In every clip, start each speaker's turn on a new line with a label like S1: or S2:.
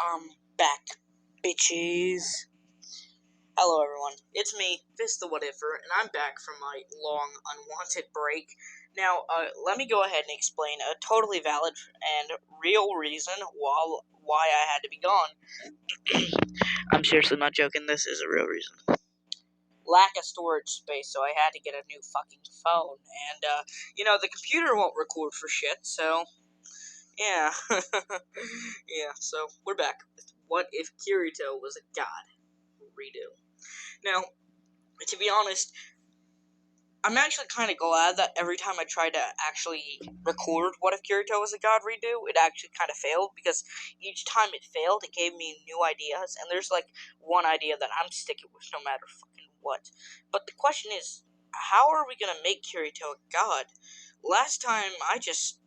S1: I'm back, bitches. Hello, everyone. It's me, Fist the Whatiffer, and I'm back from my long, unwanted break. Now, let me go ahead and explain a totally valid and real reason why I had to be gone. I'm seriously not joking. This is a real reason. Lack of storage space, so I had to get a new fucking phone. And, the computer won't record for shit, so yeah. Yeah, so we're back with What If Kirito Was a God? Redo. Now, to be honest, I'm actually kind of glad that every time I tried to actually record What If Kirito Was a God redo, it actually kind of failed, because each time it failed, it gave me new ideas, and there's like one idea that I'm sticking with no matter fucking what. But the question is, how are we gonna make Kirito a god? Last time, I just,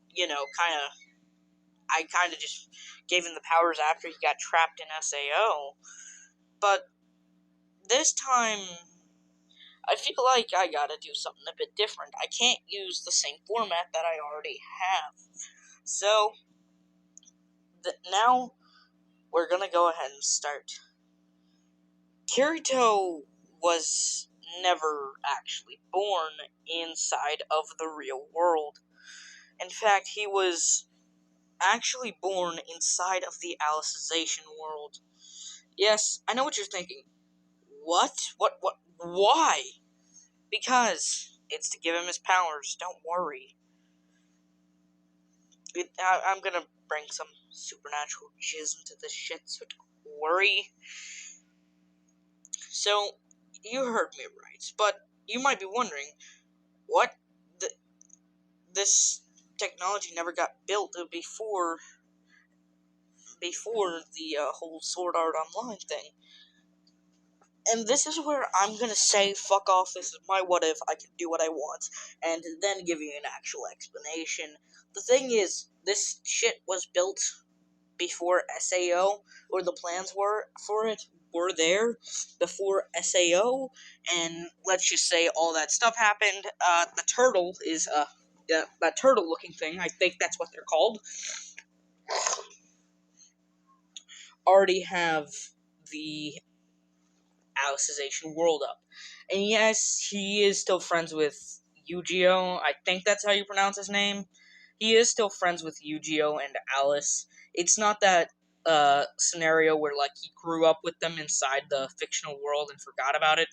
S1: I kind of just gave him the powers after he got trapped in SAO. But this time, I feel like I gotta do something a bit different. I can't use the same format that I already have. So, now we're gonna go ahead and start. Kirito was never actually born inside of the real world. In fact, he was actually born inside of the Alicization world. Yes, I know what you're thinking. What? Why? Because it's to give him his powers, don't worry. I'm gonna bring some supernatural jism to this shit, so don't worry. So, you heard me right, but you might be wondering, what? This technology never got built before the whole Sword Art Online thing. And this is where I'm gonna say, fuck off, this is my what if, I can do what I want, and then give you an actual explanation. The thing is, this shit was built before SAO, or the plans for it were there before SAO, and let's just say all that stuff happened. The turtle is, that turtle-looking thing, I think that's what they're called, already have the Alicization world up. And yes, he is still friends with Yu-Gi-Oh! I think that's how you pronounce his name. He is still friends with Yu-Gi-Oh! And Alice. It's not that scenario where, like, he grew up with them inside the fictional world and forgot about it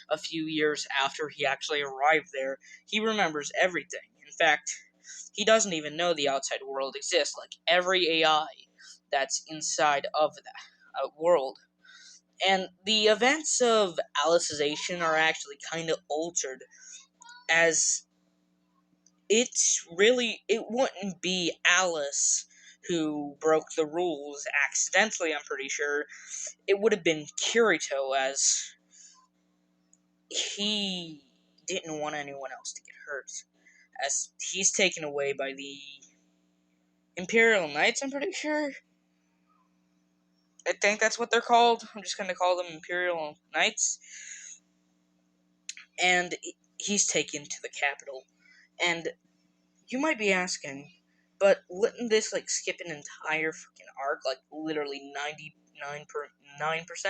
S1: a few years after he actually arrived there. He remembers everything. In fact, he doesn't even know the outside world exists. Like, every AI that's inside of that world. And the events of Alicization are actually kind of altered, as it wouldn't be Alice who broke the rules accidentally, I'm pretty sure. It would have been Kirito, as he didn't want anyone else to get hurt, as he's taken away by the Imperial Knights, I'm pretty sure. I think that's what they're called. I'm just going to call them Imperial Knights. And he's taken to the capital. And you might be asking, but wouldn't this, like, skip an entire freaking arc? Like, literally 99%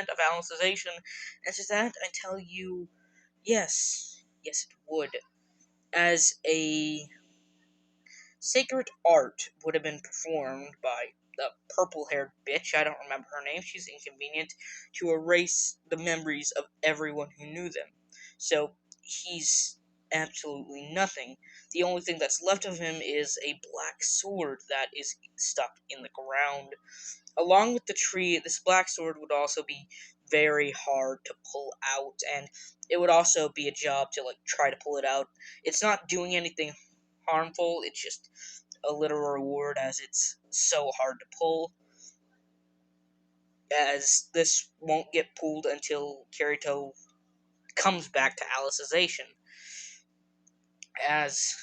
S1: of Alicization? And to that, I tell you, yes. Yes, it would. As a sacred art would have been performed by the purple-haired bitch, I don't remember her name, she's inconvenient, to erase the memories of everyone who knew them. So, he's absolutely nothing. The only thing that's left of him is a black sword that is stuck in the ground. Along with the tree, this black sword would also be very hard to pull out, and it would also be a job to, like, try to pull it out. It's not doing anything harmful, it's just a little reward, as it's so hard to pull, as this won't get pulled until Kirito comes back to Alicization, as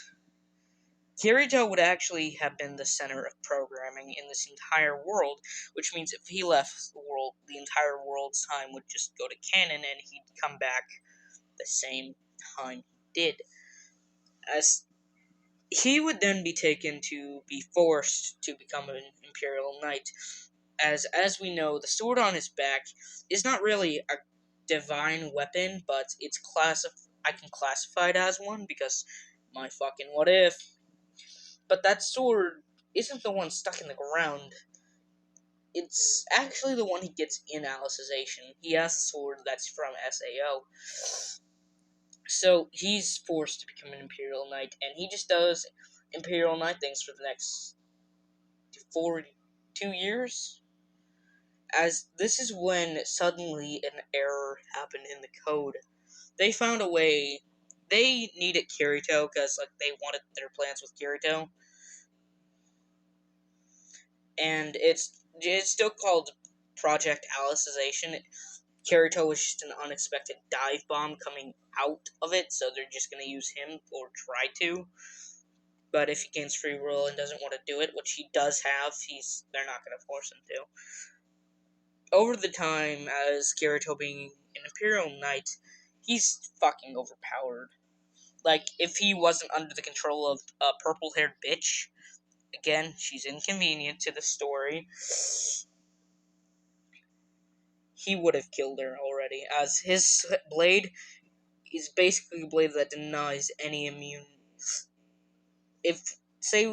S1: Kirito would actually have been the center of programming in this entire world, which means if he left the world, the entire world's time would just go to canon, and he'd come back the same time he did, as he would then be taken to be forced to become an Imperial Knight. as we know, the sword on his back is not really a divine weapon, but I can classify it as one because my fucking what if. But that sword isn't the one stuck in the ground. It's actually the one he gets in Alicization. He has a sword that's from SAO. So he's forced to become an Imperial Knight, and he just does Imperial Knight things for the next 2 years. As this is when suddenly an error happened in the code. They found a way. They needed Kirito because they wanted their plans with Kirito, and it's still called Project Alicization. Kirito was just an unexpected dive bomb coming out of it, so they're just gonna use him or try to. But if he gains free will and doesn't want to do it, which he does have, they're not gonna force him to. Over the time, as Kirito being an Imperial Knight, he's fucking overpowered. Like, if he wasn't under the control of a purple-haired bitch, again, she's inconvenient to the story, he would have killed her already, as his blade is basically a blade that denies any immune. If, say,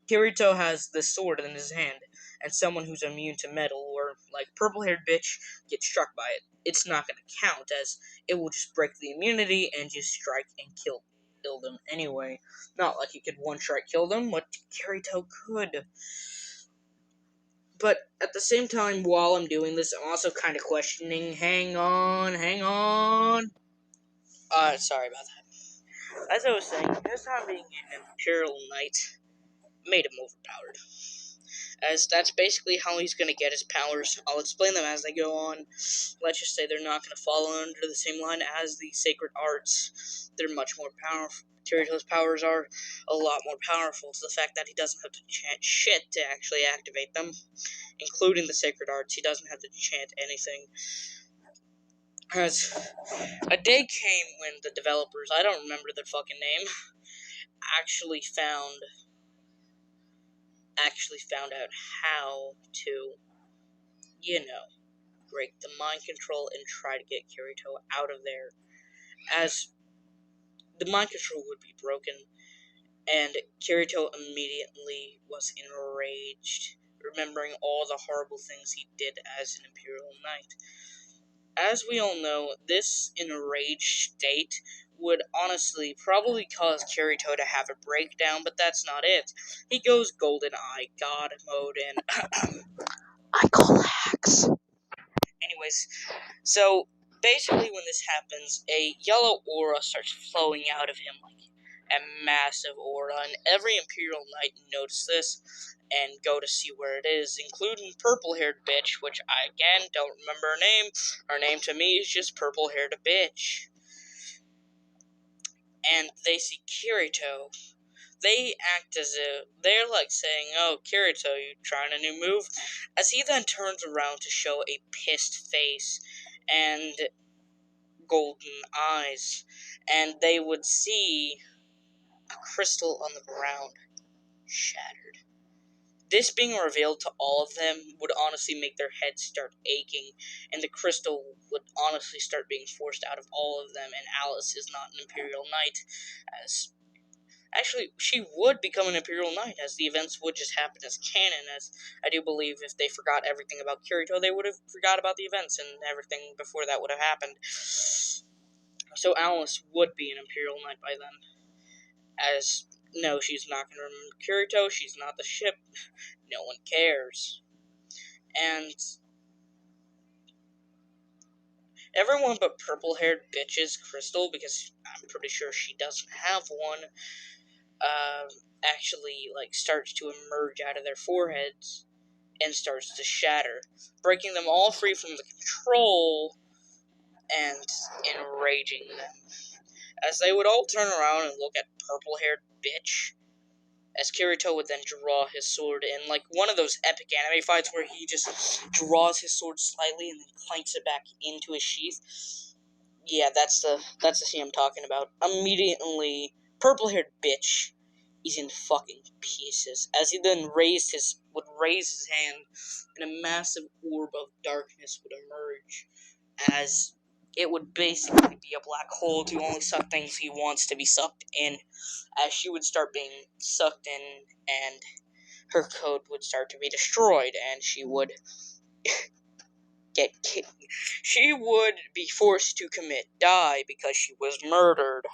S1: Kirito has this sword in his hand, and someone who's immune to metal, or, purple-haired bitch, gets struck by it, it's not gonna count, as it will just break the immunity and just strike and kill them anyway. Not like you could one-strike kill them, what Kirito could. But at the same time, while I'm doing this, I'm also kind of questioning, hang on. Sorry about that. As I was saying, his time being an Imperial Knight made him overpowered. As that's basically how he's going to get his powers. I'll explain them as they go on. Let's just say they're not going to fall under the same line as the sacred arts. They're much more powerful. Kirito's powers are a lot more powerful, to the fact that he doesn't have to chant shit to actually activate them, including the sacred arts. He doesn't have to chant anything. As a day came when the developers, I don't remember their fucking name, actually found out how to, break the mind control and try to get Kirito out of there. As the mind control would be broken, and Kirito immediately was enraged, remembering all the horrible things he did as an Imperial Knight. As we all know, this enraged state would honestly probably cause Kirito to have a breakdown, but that's not it. He goes Golden Eye God mode and I call hacks. Anyways, so basically when this happens, a yellow aura starts flowing out of him, like a massive aura, and every Imperial Knight notice this and go to see where it is, including purple-haired bitch, which I, again, don't remember her name. Her name to me is just purple-haired bitch. And they see Kirito. They act as if they're saying, "Oh, Kirito, you trying a new move?" As he then turns around to show a pissed face and golden eyes, and they would see a crystal on the ground shattered. This being revealed to all of them would honestly make their heads start aching, and the crystal would honestly start being forced out of all of them, and Alice is not an Imperial Knight, as actually, she would become an Imperial Knight, as the events would just happen as canon, as I do believe if they forgot everything about Kirito, they would have forgot about the events, and everything before that would have happened. So Alice would be an Imperial Knight by then. As, no, she's not going to remember Kirito, she's not the ship, no one cares. And everyone but purple-haired bitch's Crystal, because I'm pretty sure she doesn't have one, actually, starts to emerge out of their foreheads and starts to shatter, breaking them all free from the control and enraging them. As they would all turn around and look at purple-haired bitch, as Kirito would then draw his sword in, one of those epic anime fights where he just draws his sword slightly and then clanks it back into his sheath. Yeah, that's the scene I'm talking about. Immediately, purple-haired bitch is in fucking pieces, as he then would raise his hand, and a massive orb of darkness would emerge, as it would basically be a black hole to only suck things he wants to be sucked in, as she would start being sucked in, and her code would start to be destroyed, and she would she would be forced to die because she was murdered.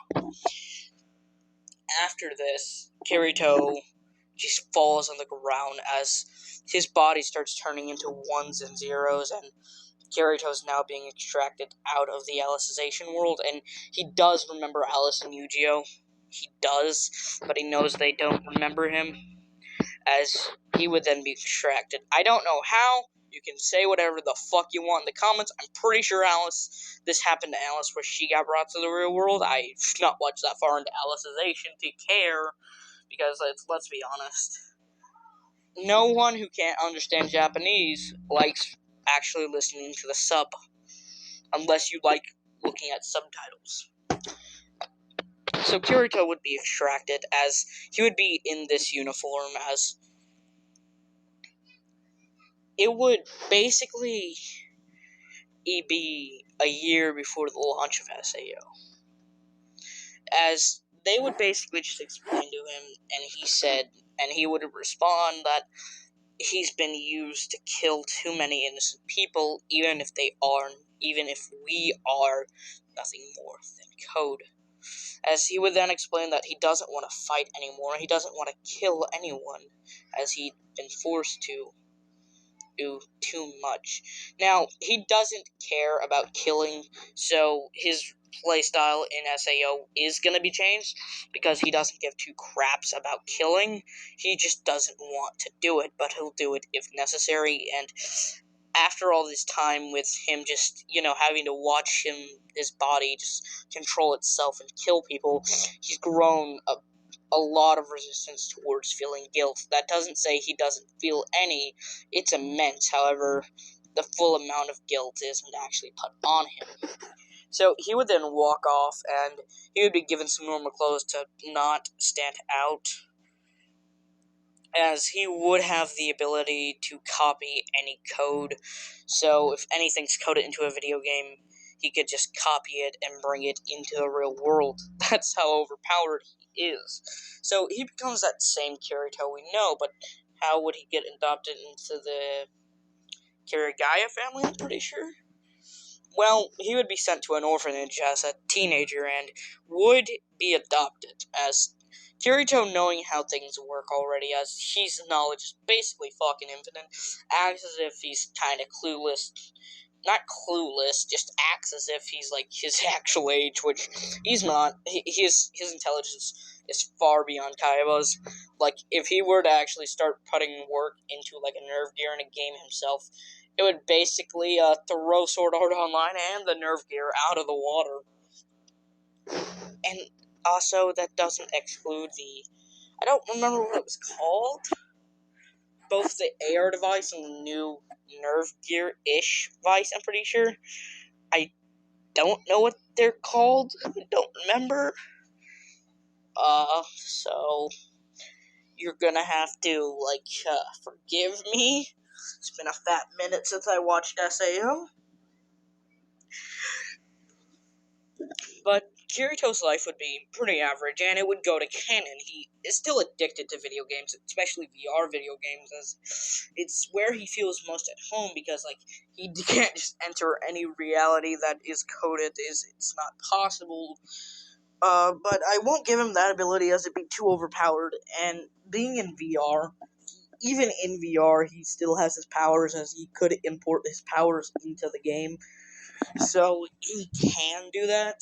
S1: After this, Kirito just falls on the ground as his body starts turning into ones and zeros, and Kirito's now being extracted out of the Alicization world, and he does remember Alice and Yu-Gi-Oh! He does, but he knows they don't remember him, as he would then be extracted. I don't know how. You can say whatever the fuck you want in the comments. I'm pretty sure this happened to Alice where she got brought to the real world. I've not watched that far into Alicization to care, because let's be honest. No one who can't understand Japanese likes actually listening to the sub, unless you like looking at subtitles. So Kirito would be extracted, as he would be in this uniform, as it would basically be a year before the launch of SAO. As they would basically just explain to him, and he would respond that he's been used to kill too many innocent people, even if we are nothing more than code. As he would then explain that he doesn't want to fight anymore, he doesn't want to kill anyone, as he'd been forced to do too much. Now, he doesn't care about killing, so his playstyle in SAO is going to be changed, because he doesn't give two craps about killing. He just doesn't want to do it, but he'll do it if necessary, and after all this time with him just, having to watch his body just control itself and kill people, he's grown a lot of resistance towards feeling guilt. That doesn't say he doesn't feel any. It's immense. However, the full amount of guilt isn't actually put on him. So he would then walk off, and he would be given some normal clothes to not stand out, as he would have the ability to copy any code. So if anything's coded into a video game, he could just copy it and bring it into the real world. That's how overpowered he is. So he becomes that same Kirito we know, but how would he get adopted into the Kirigaya family, I'm pretty sure? Well, he would be sent to an orphanage as a teenager and would be adopted, as Kirito, knowing how things work already, as his knowledge is basically fucking infinite, acts as if he's kind of clueless. Not clueless, just acts as if he's like his actual age, which he's not. His intelligence is far beyond Kaiba's. Like, if he were to actually start putting work into like a nerve gear in a game himself, it would basically throw Sword Art Online and the nerve gear out of the water. And also, that doesn't exclude I don't remember what it was called. Both the AR device and the new nerve gear-ish device, I'm pretty sure. I don't know what they're called. I don't remember. So you're gonna have to, forgive me. It's been a fat minute since I watched SAO. But Kirito's life would be pretty average, and it would go to canon. He is still addicted to video games, especially VR video games, as it's where he feels most at home, because, he can't just enter any reality that is coded. It's not possible. But I won't give him that ability, as it'd be too overpowered, and being in VR, even in VR, he still has his powers, as he could import his powers into the game. So he can do that.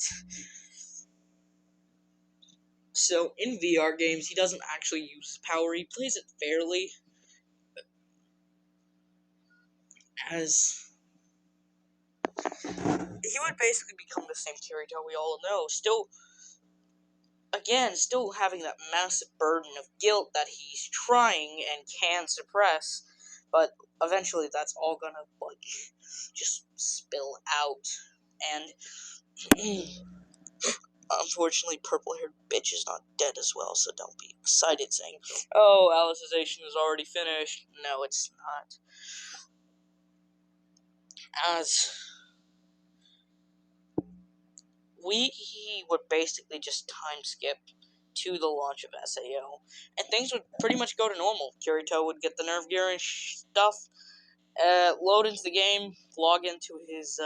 S1: So in VR games, he doesn't actually use his power. He plays it fairly, as he would basically become the same Kirito we all know. Still having that massive burden of guilt that he's trying and can suppress, but eventually that's all gonna, just spill out. And unfortunately, purple-haired bitch is not dead as well, so don't be excited saying, "Oh, Alicization is already finished." No, it's not. As we would basically just time skip to the launch of SAO, and things would pretty much go to normal. Kirito would get the nerve gear and stuff, load into the game, log into his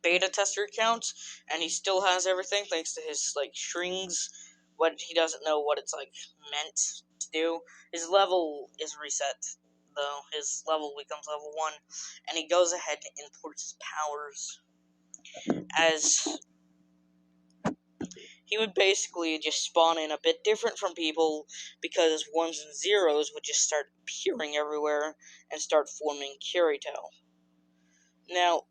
S1: beta tester account, and he still has everything thanks to his strings. What he doesn't know what it's meant to do. His level is reset though. His level becomes level 1, and he goes ahead and imports his powers. As he would basically just spawn in a bit different from people, because ones and zeros would just start appearing everywhere and start forming Kirito. Now,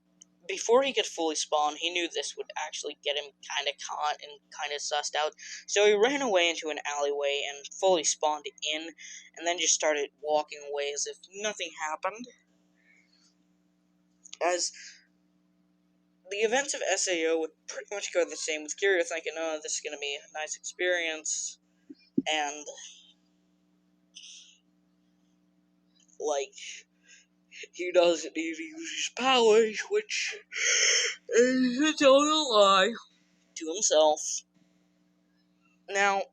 S1: before he could fully spawn, he knew this would actually get him kind of caught and kind of sussed out, so he ran away into an alleyway and fully spawned in, and then just started walking away as if nothing happened. As the events of SAO would pretty much go the same, with Kirito thinking, "Oh, this is going to be a nice experience," and, he doesn't need to use his powers, which is a total lie to himself. Now,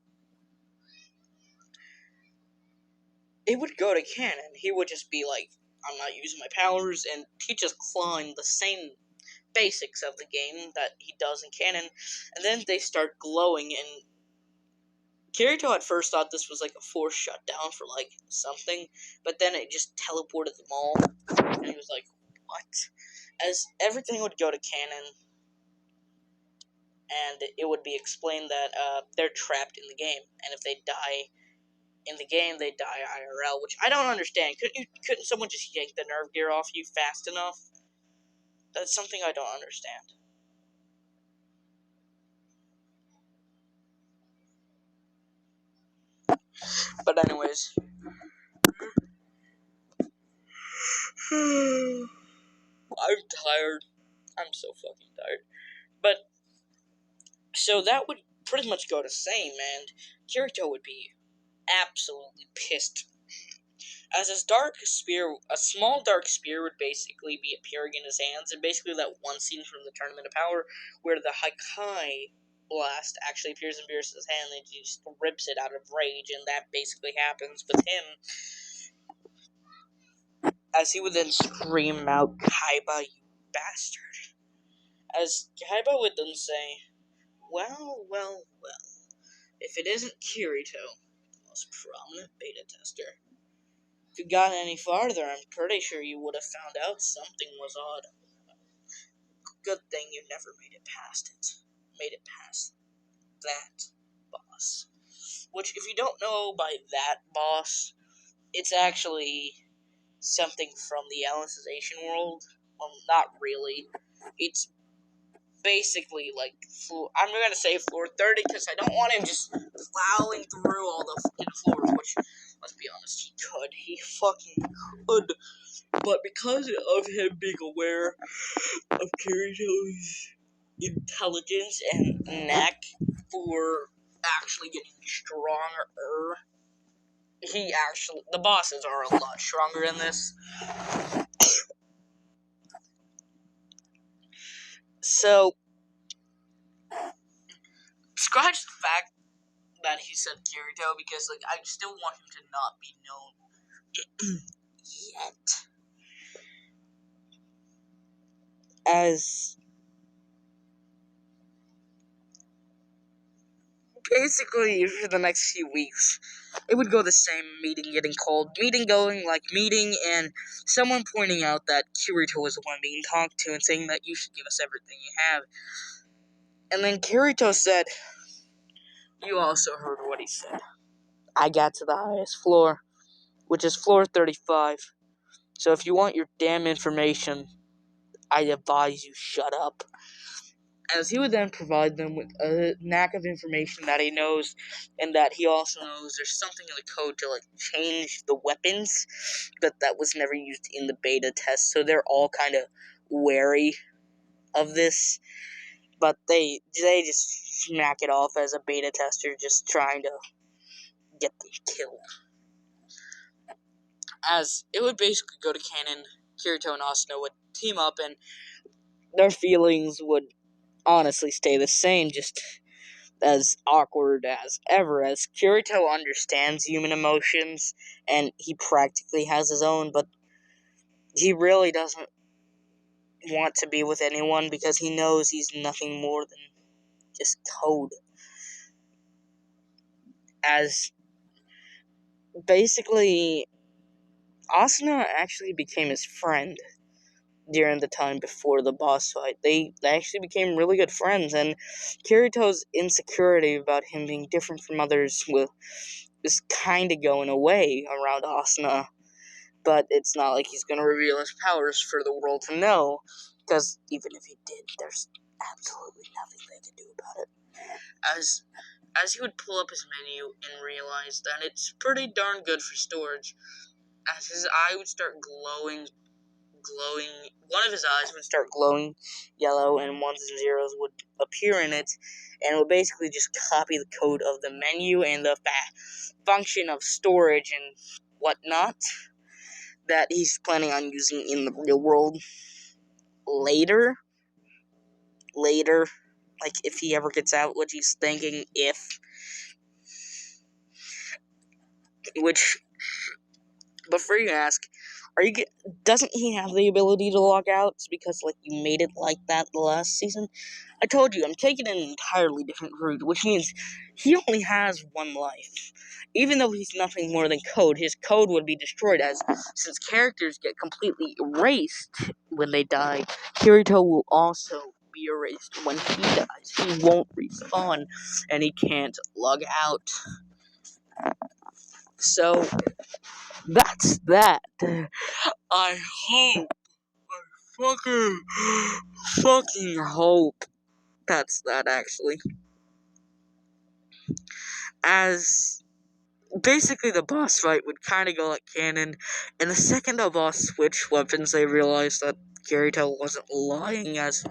S1: it would go to canon. He would just be like, "I'm not using my powers," and teach us Klein the same basics of the game that he does in canon, and then they start glowing, and Kirito at first thought this was a force shutdown for something, but then it just teleported them all, and he was like, "What?" As everything would go to canon, and it would be explained that they're trapped in the game, and if they die in the game, they die IRL, which I don't understand. Couldn't someone just yank the nerve gear off you fast enough? That's something I don't understand. But anyways, I'm tired. I'm so fucking tired. But so that would pretty much go the same, and Kirito would be absolutely pissed, as his dark spear, a small dark spear, would basically be appearing in his hands, and basically that one scene from the Tournament of Power where the Haikai blast actually appears in Beerus' hand, and he just rips it out of rage, and that basically happens with him, as he would then scream out, "Kaiba, you bastard," as Kaiba would then say, well, if it isn't Kirito, the most prominent beta tester. If you got any farther, I'm pretty sure you would have found out something was odd. Good thing you never made it past it. Made it past that boss. Which, if you don't know by that boss, it's actually something from the Alicization world. Well, not really. It's basically I'm gonna say floor 30 because I don't want him just plowing through all the fucking floors, which, let's be honest, he could. He fucking could. But because of him being aware of Kirito's intelligence and knack for actually getting stronger, the bosses are a lot stronger in this. So, scratch the fact that he said Kirito, because I still want him to not be known yet. As basically for the next few weeks, it would go the same, meeting getting called, meeting going, meeting, and someone pointing out that Kirito was the one being talked to and saying that you should give us everything you have. And then Kirito said, "You also heard what he said. I got to the highest floor, which is floor 35. So if you want your damn information, I advise you shut up." As he would then provide them with a knack of information that he knows, and that he also knows there's something in the code to change the weapons, but that was never used in the beta test, so they're all kind of wary of this, but they just smack it off as a beta tester just trying to get them killed. As it would basically go to canon, Kirito and Asuna would team up, and their feelings would honestly stay the same, just as awkward as ever, as Kirito understands human emotions, and he practically has his own, but he really doesn't want to be with anyone because he knows he's nothing more than just code. As basically, Asuna actually became his friend during the time before the boss fight. They actually became really good friends, and Kirito's insecurity about him being different from others is kind of going away around Asuna. But it's not like he's going to reveal his powers for the world to know, because even if he did, there's absolutely nothing they can do about it. As he would pull up his menu and realize that it's pretty darn good for storage, as his eye would start glowing, one of his eyes would start glowing yellow, and ones and zeros would appear in it, and it would basically just copy the code of the menu and the function of storage and whatnot that he's planning on using in the real world later, like if he ever gets out, which he's thinking before you ask, doesn't he have the ability to log out? It's because, like, you made it like that the last season? I told you, I'm taking an entirely different route, which means he only has one life. Even though he's nothing more than code, his code would be destroyed, since characters get completely erased when they die, Kirito will also be erased when he dies. He won't respawn, and he can't log out. So, that's that. I hope, fucking hope that's that, actually. As basically the boss fight would kind of go like canon, and the second the boss switched weapons, they realized that Kirito wasn't lying, as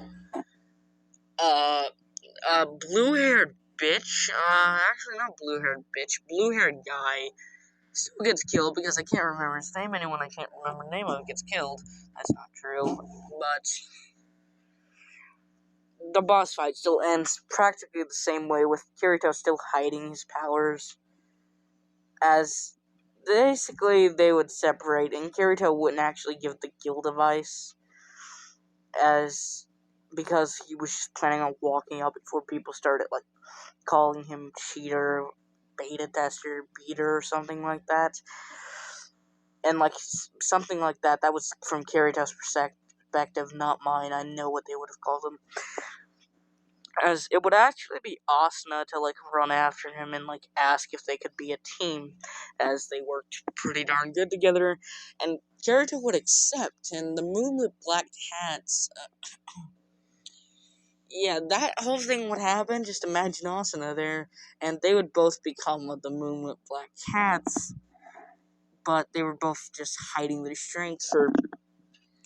S1: blue-haired bitch, actually not blue-haired bitch, blue-haired guy still gets killed because I can't remember his name. Anyone I can't remember the name of gets killed. That's not true, but the boss fight still ends practically the same way, with Kirito still hiding his powers, as basically they would separate, and Kirito wouldn't actually give the guild device, because he was just planning on walking out before people started, like, calling him cheater, beta tester, beater, or something like that. And, like, something like that was from Kirito's perspective, not mine. I know what they would have called him. As it would actually be Asuna to, like, run after him and, like, ask if they could be a team, as they worked pretty darn good together, and Kirito would accept, and the Moonlit Black Cats, yeah, that whole thing would happen. Just imagine Asuna there, and they would both become the Moonlit Black Cats, but they were both just hiding their strengths for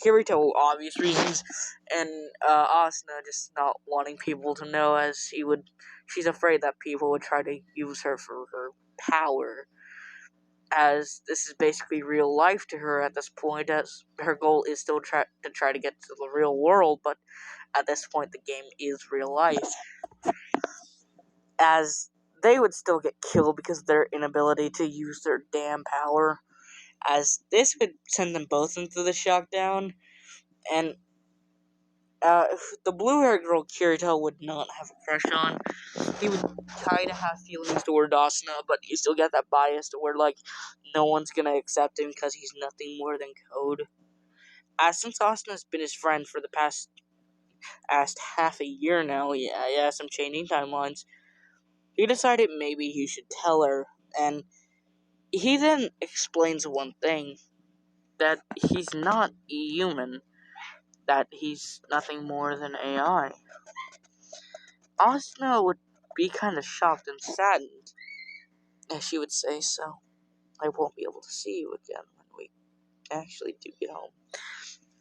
S1: Kirito obvious reasons, and Asuna just not wanting people to know, as she's afraid that people would try to use her for her power, as this is basically real life to her at this point, as her goal is still to try to get to the real world, but at this point the game is real life, as they would still get killed because of their inability to use their damn power, as this would send them both into the shockdown, and the blue-haired girl Kirito would not have a crush on. He would kind of have feelings toward Asuna, but you still get that bias to where, like, no one's gonna accept him because he's nothing more than code. Since Asuna's been his friend for the past half a year now, yeah, some changing timelines, he decided maybe he should tell her, and he then explains one thing, that he's not human, that he's nothing more than AI. Asuna would be kind of shocked and saddened, and she would say, "So, I won't be able to see you again when we actually do get home."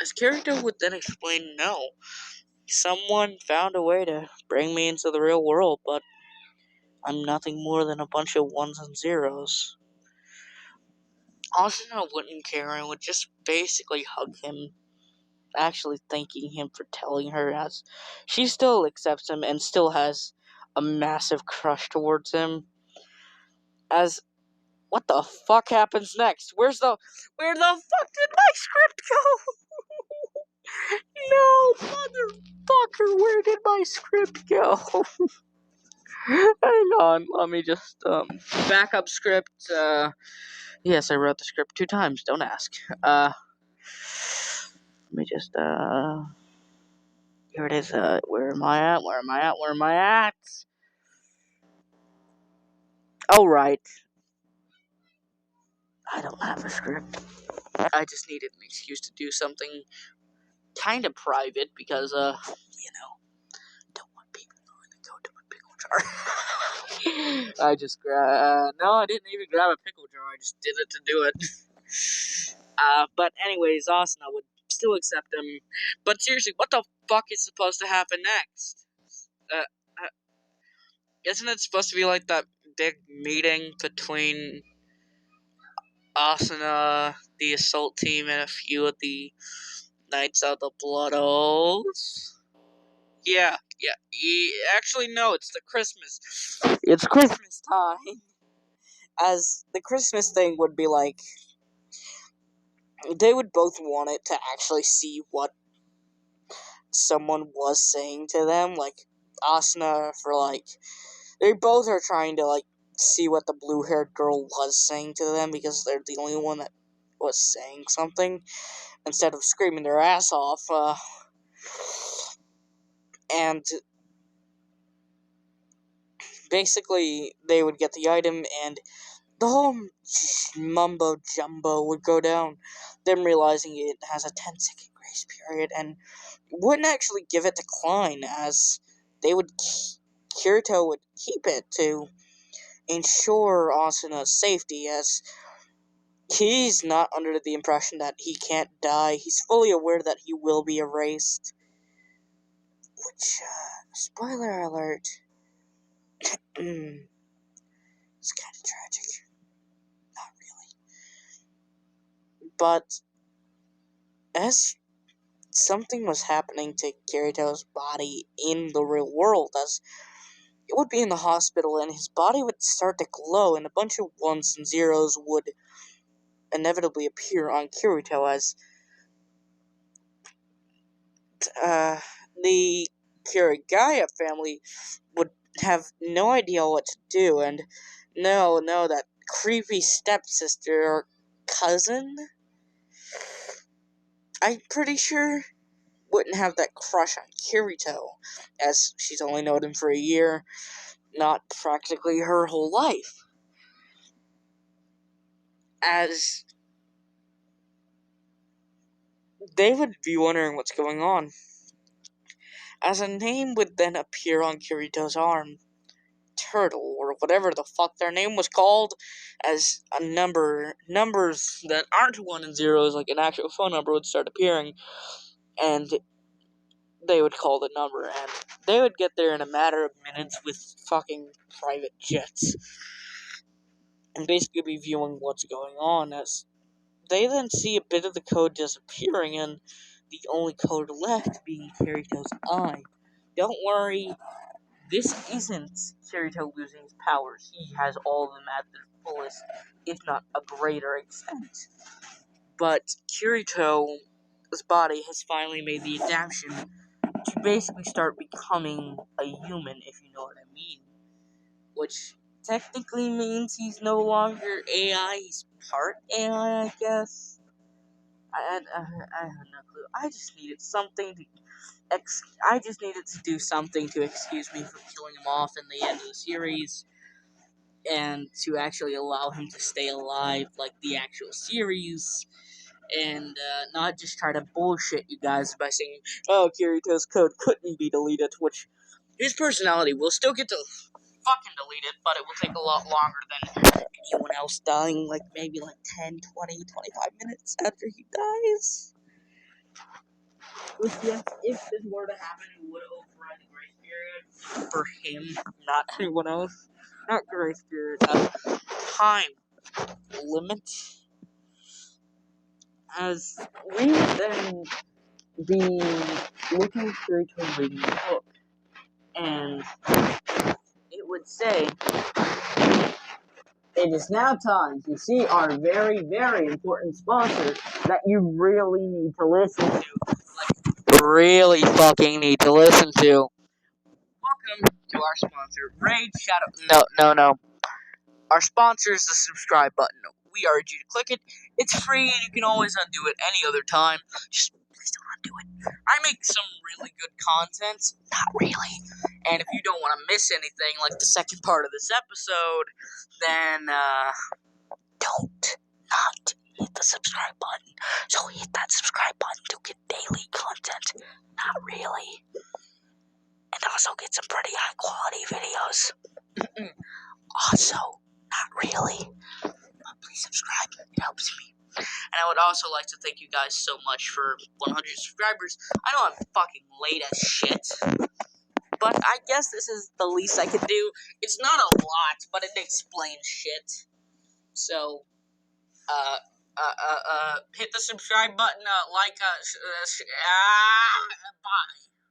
S1: As Kirito would then explain, no, Someone found a way to bring me into the real world, but I'm nothing more than a bunch of ones and zeros. Asuna wouldn't care and would just basically hug him, actually thanking him for telling her, as she still accepts him and still has a massive crush towards him. As what the fuck happens next? Where the fuck did my script go? No, motherfucker, where did my script go? Hang on, let me just, backup script, yes, I wrote the script 2 times, don't ask. Let me just, here it is, where am I at? Oh, right. I don't have a script. I just needed an excuse to do something kind of private because, don't want people knowing to go to my pickle jar. I just no, I didn't even grab a pickle jar. I just did it to do it. But anyways, Asuna would still accept him. But seriously, what the fuck is supposed to happen next? Isn't it supposed to be like that big meeting between Asuna, the assault team, and a few of the Knights of the Blood Oaths? Yeah. Actually, no, it's the Christmas. It's Christmas time. As the Christmas thing would be like, they would both want it to actually see what someone was saying to them. Like, Asuna for like, they both are trying to like see what the blue-haired girl was saying to them because they're the only one that was saying something instead of screaming their ass off. And basically, they would get the item, and the whole mumbo jumbo would go down. Them realizing it has a 10-second grace period, and wouldn't actually give it decline, as they would. Kirito would keep it to ensure Asuna's safety, as he's not under the impression that he can't die. He's fully aware that he will be erased. Which, spoiler alert, it's kind of tragic. Not really. But, as something was happening to Kirito's body in the real world, as it would be in the hospital, and his body would start to glow, and a bunch of ones and zeros would inevitably appear on Kirito, as the Kirigaya family would have no idea what to do, and no, that creepy stepsister or cousin, I'm pretty sure, wouldn't have that crush on Kirito, as she's only known him for a year, not practically her whole life. As they would be wondering what's going on, as a name would then appear on Kirito's arm. Turtle, or whatever the fuck their name was called, as a numbers that aren't 1 and 0s, like an actual phone number, would start appearing, and they would call the number, and they would get there in a matter of minutes with fucking private jets, and basically be viewing what's going on, as they then see a bit of the code disappearing, and the only code left being Kirito's eye. Don't worry, this isn't Kirito losing his powers. He has all of them at their fullest, if not a greater extent. But Kirito's body has finally made the adaptation to basically start becoming a human, if you know what I mean. Which technically means he's no longer AI, he's part AI, I guess. I have no clue. I just needed to do something to excuse me from killing him off in the end of the series, and to actually allow him to stay alive like the actual series, and not just try to bullshit you guys by saying, oh, Kirito's code couldn't be deleted, which his personality will still get to fucking delete it, but it will take a lot longer than anyone else dying, like maybe like 10, 20, 25 minutes after he dies. Which, yes, if this were to happen, it would override the grace period for him, not anyone else. Not grace period, time limit. As we would then be looking through to reading the book, and it would say, "It is now time to see our very, very important sponsor that you really need to listen to. Like, really fucking need to listen to. Welcome to our sponsor, Raid Shadow." No. Our sponsor is the subscribe button. We urge you to click it. It's free and you can always undo it any other time. Just please don't undo it. I make some really good content. Not really. And if you don't want to miss anything like the second part of this episode, then don't not hit the subscribe button. So hit that subscribe button to get daily content. Not really. And also get some pretty high quality videos. Also, not really. Please subscribe. It helps me. And I would also like to thank you guys so much for 100 subscribers. I know I'm fucking late as shit, but I guess this is the least I could do. It's not a lot, but it explains shit. So, hit the subscribe button, bye.